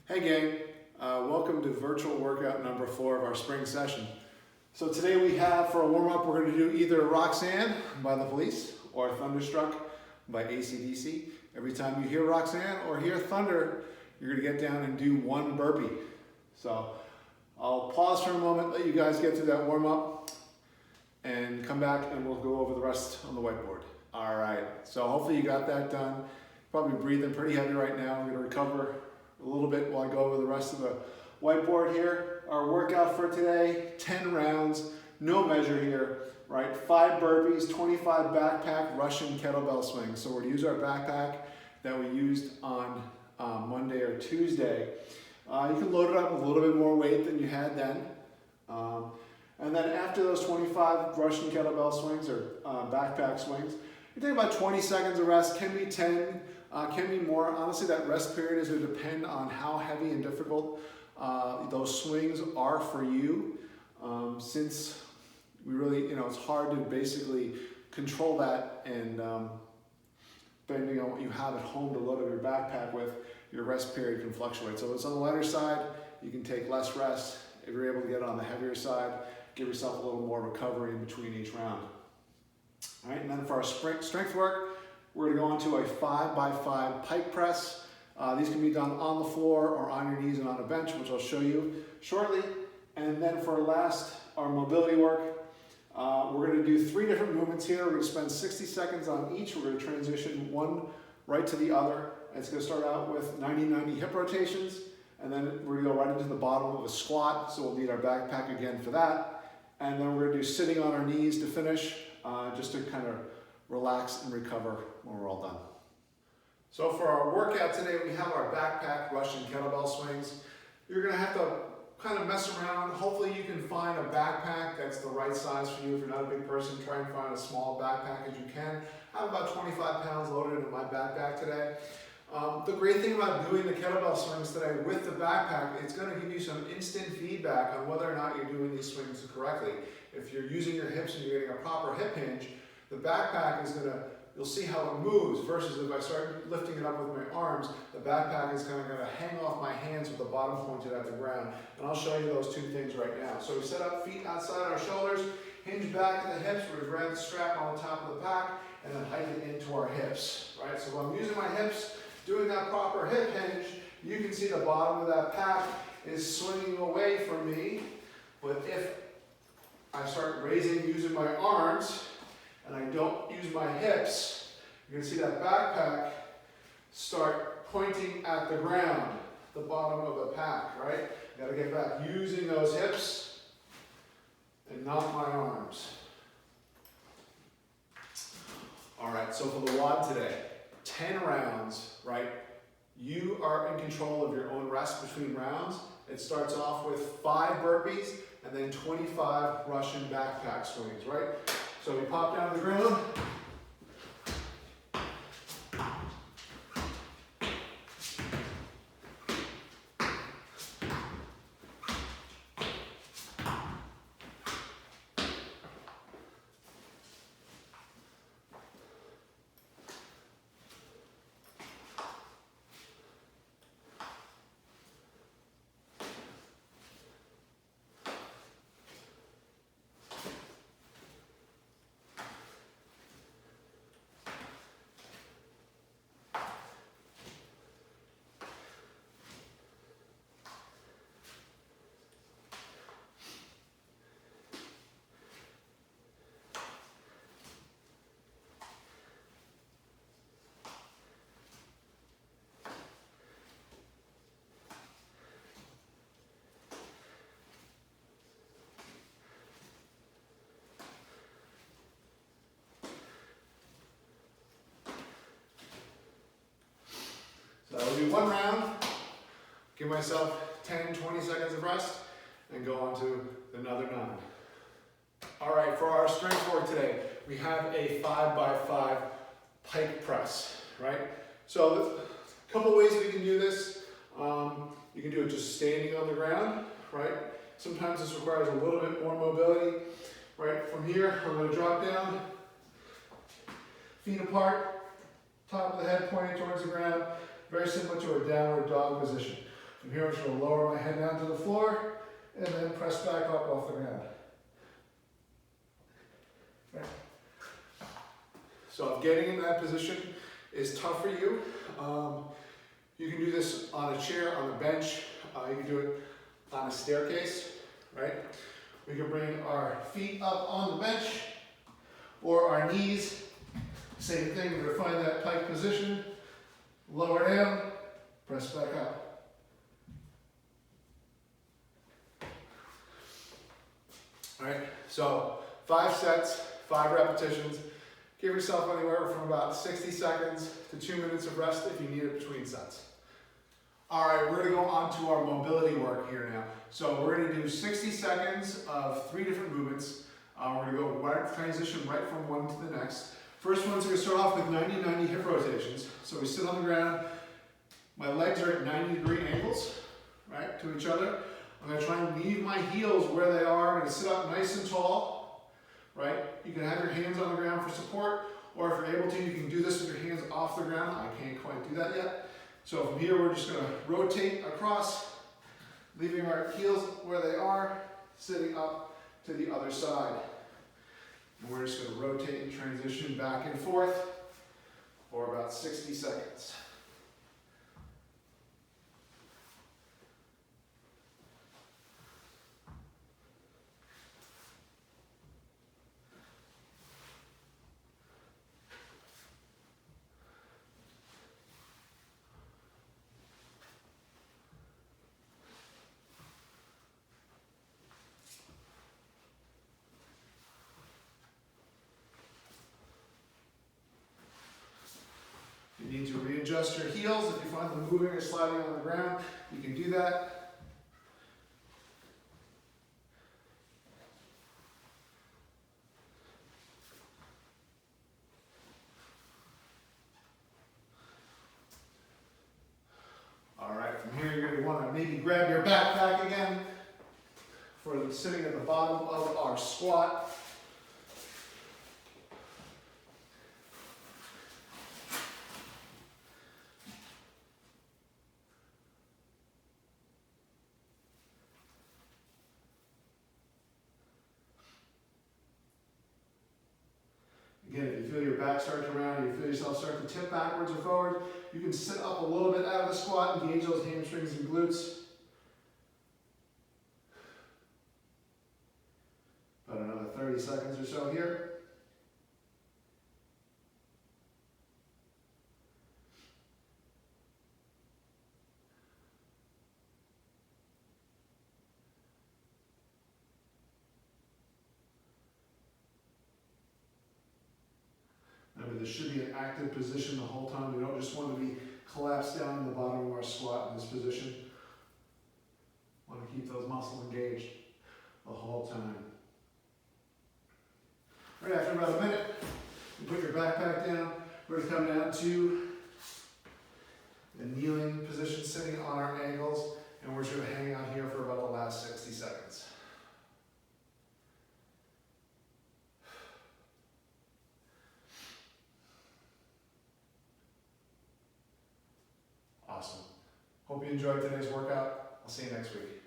Hey gang, welcome to virtual workout number 4 of our spring session. So today we have, for a warm-up, we're going to do either Roxanne by the Police or Thunderstruck by AC/DC. Every time you hear Roxanne or hear Thunder, you're going to get down and do one burpee. So I'll pause for a moment, let you guys get through that warm-up, and come back and we'll go over the rest on the whiteboard. All right, so hopefully you got that done. Probably breathing pretty heavy right now. I'm going to recover a little bit while I go over the rest of the whiteboard here. Our workout for today, 10 rounds, no measure here, right? 5 burpees, 25 backpack Russian kettlebell swings. So we're gonna use our backpack that we used on Monday or Tuesday. You can load it up with a little bit more weight than you had then. And then after those 25 Russian kettlebell swings or backpack swings, you take about 20 seconds of rest, can be 10, can be more. Honestly, that rest period is going to depend on how heavy and difficult those swings are for you. Since we really, it's hard to basically control that, and depending on what you have at home to load up your backpack with, your rest period can fluctuate. So if it's on the lighter side, you can take less rest. If you're able to get on the heavier side, give yourself a little more recovery in between each round. All right, and then for our strength work, we're going to go into a 5x5 Pike Press. These can be done on the floor or on your knees and on a bench, which I'll show you shortly. And then for our mobility work, we're going to do 3 different movements here. We're going to spend 60 seconds on each. We're going to transition one right to the other. It's going to start out with 90-90 hip rotations, and then we're going to go right into the bottom of a squat, so we'll need our backpack again for that. And then we're going to do sitting on our knees to finish, just to kind of relax and recover when we're all done. So for our workout today, we have our backpack Russian kettlebell swings. You're going to have to kind of mess around. Hopefully you can find a backpack that's the right size for you. If you're not a big person, try and find a small backpack as you can. I have about 25 pounds loaded into my backpack today. The great thing about doing the kettlebell swings today with the backpack, it's going to give you some instant feedback on whether or not you're doing these swings correctly. If you're using your hips and you're getting a proper hip hinge, the backpack is you'll see how it moves, versus if I start lifting it up with my arms, the backpack is kind of going to hang off my hands with the bottom pointed at the ground. And I'll show you those 2 things right now. So we set up feet outside our shoulders, hinge back to the hips, we're going to grab the strap on the top of the pack, and then hike it into our hips, right? So when I'm using my hips, doing that proper hip hinge, you can see the bottom of that pack is swinging away from me. But if I start raising using my arms, and I don't use my hips, you're going to see that backpack start pointing at the ground, the bottom of the pack, right? You got to get back using those hips and not my arms. All right, so for the WOD today, 10 rounds, right? You are in control of your own rest between rounds. It starts off with 5 burpees and then 25 Russian backpack swings, right? So we pop down to the ground. So I'll do 1 round, give myself 10, 20 seconds of rest, and go on to another 9. All right, for our strength work today, we have a 5x5 Pike Press, right? So a couple ways we can do this. You can do it just standing on the ground, right? Sometimes this requires a little bit more mobility, right? From here, I'm going to drop down, feet apart, top of the head pointing towards the ground, very similar to a downward dog position. From here, I'm just going to lower my head down to the floor and then press back up off the ground. Okay. So if getting in that position is tough for you, you can do this on a chair, on a bench. You can do it on a staircase, right? We can bring our feet up on the bench or our knees. Same thing, we're going to find that pike position, lower down, press back up. All right, so 5 sets, 5 repetitions. Give yourself anywhere from about 60 seconds to 2 minutes of rest if you need it between sets. All right, we're gonna go on to our mobility work here now. So we're gonna do 60 seconds of 3 different movements. We're gonna go transition right from one to the next. First one's gonna start off with 90-90 hip rotations. So we sit on the ground, my legs are at 90-degree angles, right, to each other. I'm gonna try and leave my heels where they are. I'm gonna sit up nice and tall, right? You can have your hands on the ground for support, or if you're able to, you can do this with your hands off the ground. I can't quite do that yet. So from here, we're just gonna rotate across, leaving our heels where they are, sitting up to the other side. And we're just gonna rotate and transition back and forth for about 60 seconds. You need to readjust your heels. If you find them moving or sliding on the ground, you can do that. All right, from here you're going to want to maybe grab your backpack again for sitting at the bottom of our squat. Again, if you feel your back start to round, you feel yourself start to tip backwards or forward, you can sit up a little bit out of the squat, engage those hamstrings and glutes. About another 30 seconds or so here. Remember, this should be an active position the whole time. We don't just want to be collapsed down in the bottom of our squat in this position. We want to keep those muscles engaged the whole time. All right, after about a minute, you put your backpack down. We're going to come down to the kneeling position, sitting on our ankles, and we're just going to hang out here for about the last 60 seconds. Awesome. Hope you enjoyed today's workout. I'll see you next week.